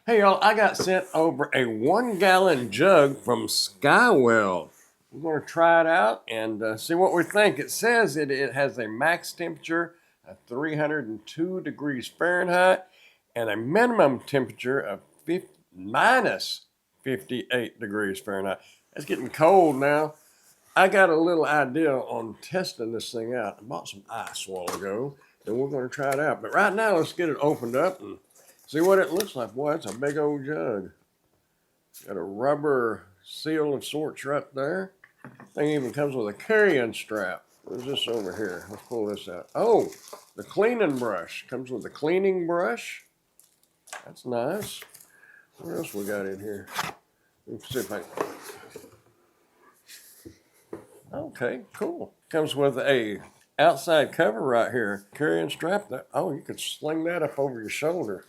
Hey y'all, I got sent over a 1-gallon jug from SkyWell. We're going to try it out and see what we think. It says it has a max temperature of 302 degrees Fahrenheit and a minimum temperature of minus 58 degrees Fahrenheit. It's getting cold now. I got a little idea on testing this thing out. I bought some ice a while ago, and we're going to try it out. But right now, let's get it opened up and see what it looks like. Boy, it's a big old jug. Got a rubber seal of sorts right there. Thing even comes with a carrying strap. What's this over here? Let's pull this out. Oh, the cleaning brush. Comes with a cleaning brush. That's nice. What else we got in here? Let's see if I can... Okay, cool. Comes with a outside cover right here. Carrying strap. Oh, you could sling that up over your shoulder.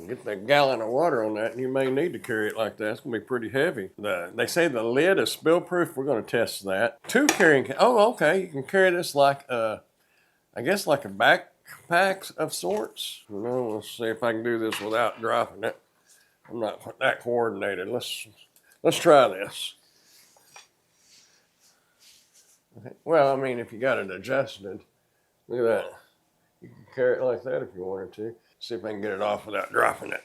Get that gallon of water on that, and you may need to carry it like that. It's going to be pretty heavy. They say the lid is spill-proof. We're going to test that. 2 carrying... Oh, okay. You can carry this like I guess like a backpack of sorts. You know, let's see if I can do this without dropping it. I'm not that coordinated. Let's try this. Okay. Well, I mean, if you got it adjusted, look at that. You can carry it like that if you wanted to. See if I can get it off without dropping it.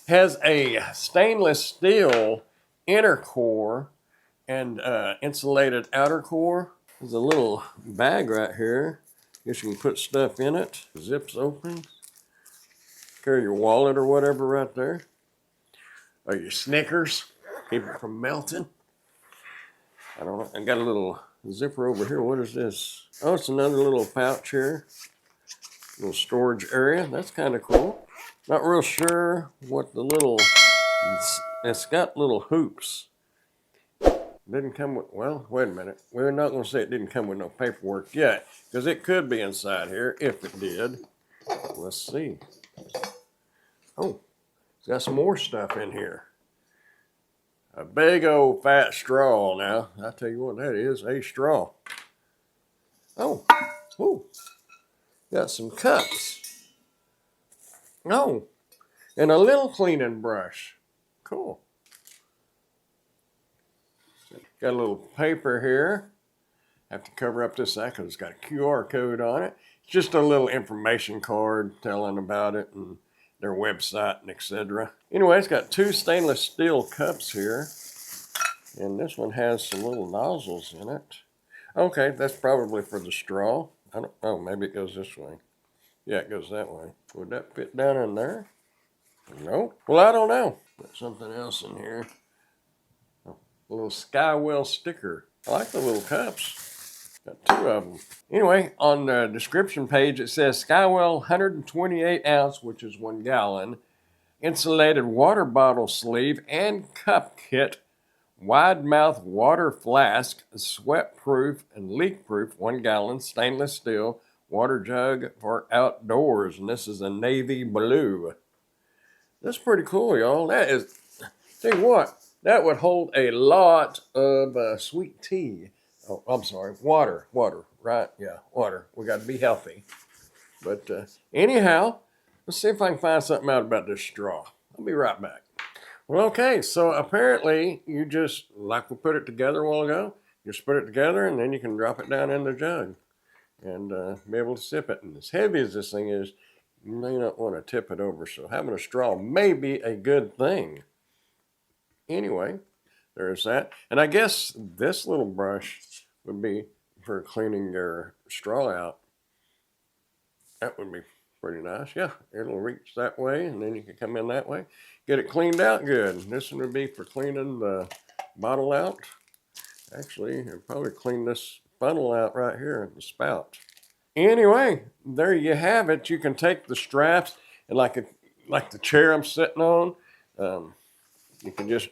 Has a stainless steel inner core and insulated outer core. There's a little bag right here. Guess you can put stuff in it. Zips open. Carry your wallet or whatever right there. Or your Snickers. Keep it from melting. I don't know. I got a little zipper over here. What is this? Oh, it's another little pouch here. Little storage area. That's kind of cool. Not real sure what the little... It's got little hoops. Didn't come with... Well, wait a minute. We're not going to say it didn't come with no paperwork yet, because it could be inside here if it did. Let's see. Oh, it's got some more stuff in here. A big old fat straw now. I'll tell you what that is, a straw. Oh, ooh. Got some cups. Oh, and a little cleaning brush. Cool. Got a little paper here. Have to cover up this side because it's got a QR code on it. It's just a little information card telling about it and their website and etc. Anyway, it's got 2 stainless steel cups here. And this one has some little nozzles in it. Okay, that's probably for the straw. I don't know, maybe it goes this way. Yeah, it goes that way. Would that fit down in there? No. Well, I don't know. Got something else in here. Oh, a little SkyWell sticker. I like the little cups. Got 2 of them. Anyway, on the description page, it says SkyWell 128 ounce, which is 1 gallon, insulated water bottle sleeve and cup kit, wide mouth water flask, sweat proof and leak proof, 1 gallon, stainless steel, water jug for outdoors. And this is a navy blue. That's pretty cool, y'all. That is, tell you what, that would hold a lot of sweet tea. Oh, I'm sorry, water, right? Yeah, water. We got to be healthy. But anyhow, let's see if I can find something out about this straw. I'll be right back. Well, okay, so apparently you just, like we put it together a while ago, just put it together and then you can drop it down in the jug and be able to sip it. And as heavy as this thing is, you may not want to tip it over, so having a straw may be a good thing. Anyway, there's that. And I guess this little brush would be for cleaning your straw out. That would be pretty nice. Yeah, it'll reach that way, and then you can come in that way. Get it cleaned out good. This one would be for cleaning the bottle out. Actually, it'll probably clean this funnel out right here, the spout. Anyway, there you have it. You can take the straps and like the chair I'm sitting on, you can just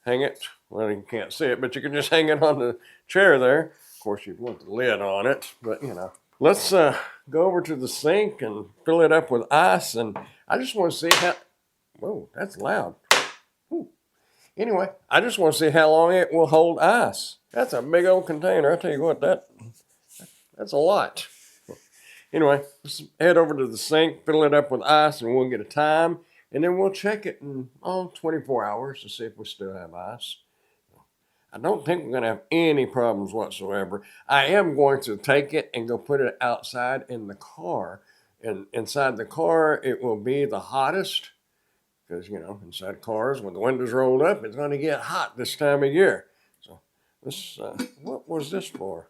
hang it. Well, you can't see it, but you can just hang it on the chair there. Of course, you'd want the lid on it, but you know. Let's go over to the sink and fill it up with ice. And I just want to see how, whoa, that's loud. Ooh. Anyway, I just want to see how long it will hold ice. That's a big old container. I tell you what, that's a lot. Anyway, let's head over to the sink, fill it up with ice, and we'll get a time. And then we'll check it in 24 hours to see if we still have ice. I don't think we're going to have any problems whatsoever. I am going to take it and go put it outside in the car. And inside the car, it will be the hottest. Because, inside cars, when the windows rolled up, it's going to get hot this time of year. So, what was this for?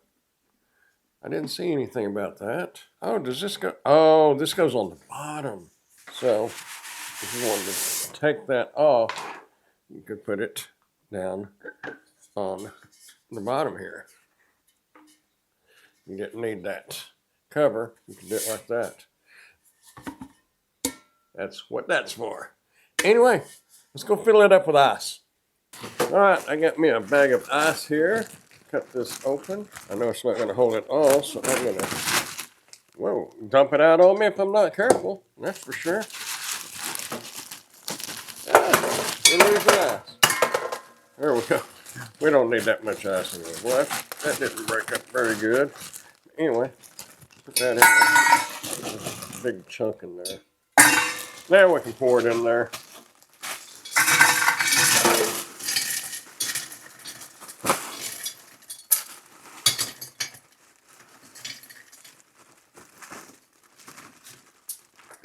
I didn't see anything about that. Oh, does this go? Oh, this goes on the bottom. So, if you wanted to take that off, you could put it down on the bottom here. You didn't need that cover. You can do it like that. That's what that's for. Anyway, let's go fill it up with ice. All right, I got me a bag of ice here. Cut this open. I know it's not going to hold it all, so I'm going to, dump it out on me if I'm not careful. That's for sure. Release the ice. There we go. We don't need that much ice anyway. Well, that didn't break up very good. Anyway, put that in there. There's a big chunk in there. Now we can pour it in there.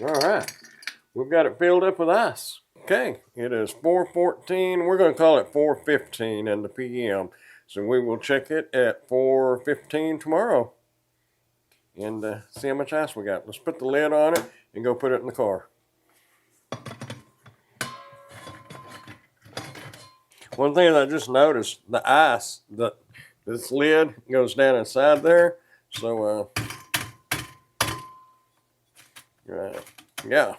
All right, we've got it filled up with ice. Okay, it is 4:14. We're going to call it 4:15 in the PM. So we will check it at 4:15 tomorrow and see how much ice we got. Let's put the lid on it and go put it in the car. One thing I just noticed, the ice, this lid goes down inside there. So, yeah.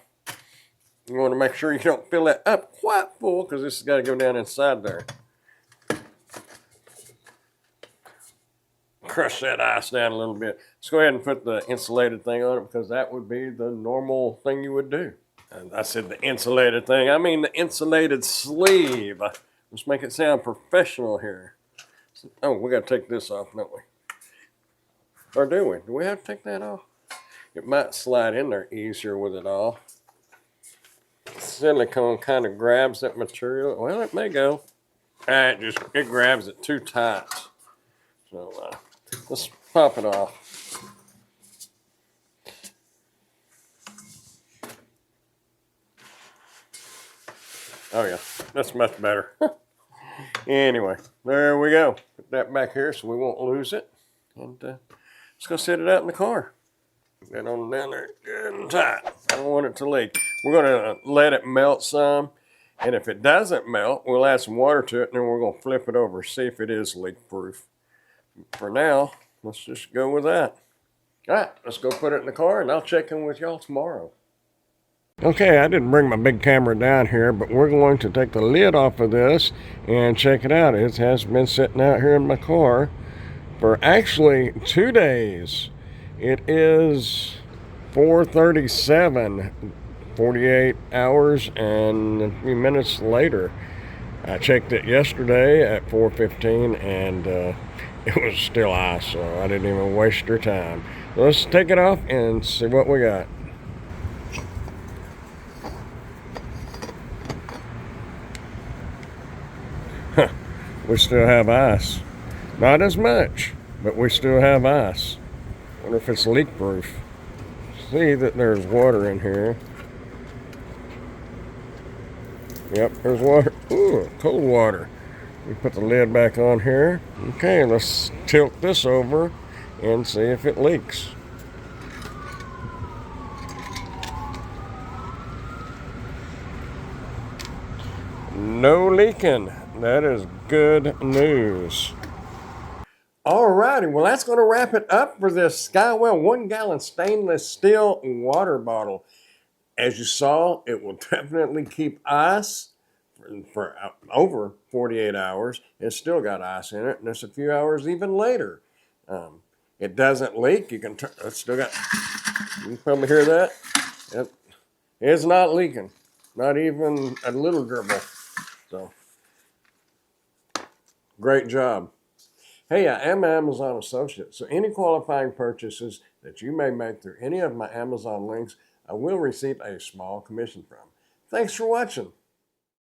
You want to make sure you don't fill that up quite full because this has got to go down inside there. Crush that ice down a little bit. Let's go ahead and put the insulated thing on it because that would be the normal thing you would do. And I said the insulated thing. I mean the insulated sleeve. Let's make it sound professional here. Oh, we got to take this off, don't we? Or do we? Do we have to take that off? It might slide in there easier with it off. Silicone kind of grabs that material. Well, it may go. It grabs it too tight. So let's pop it off. Oh yeah, that's much better. Anyway, there we go. Put that back here so we won't lose it. And let's go set it out in the car. Get on down there good and tight. I don't want it to leak. We're going to let it melt some. And if it doesn't melt, we'll add some water to it. And then we're going to flip it over, see if it is leak proof. For now, let's just go with that. All right, let's go put it in the car and I'll check in with y'all tomorrow. Okay, I didn't bring my big camera down here, but we're going to take the lid off of this and check it out. It has been sitting out here in my car for actually 2 days. It is 4:37, 48 hours and a few minutes later. I checked it yesterday at 4:15 and it was still ice, so I didn't even waste your time. Let's take it off and see what we got. We still have ice. Not as much, but we still have ice. Wonder if it's leak proof. See that there's water in here. Yep, there's water. Ooh, cold water. We put the lid back on here. Okay, let's tilt this over and see if it leaks. No leaking. That is good news. Alrighty, well that's going to wrap it up for this SkyWell 1-gallon stainless steel water bottle. As you saw, it will definitely keep ice for over 48 hours. It's still got ice in it, and it's a few hours even later. It doesn't leak. You can turn. It's still got. You can probably hear that. It's not leaking, not even a little dribble. So, great job. Hey, I am an Amazon associate, so any qualifying purchases that you may make through any of my Amazon links, I will receive a small commission from. Thanks for watching.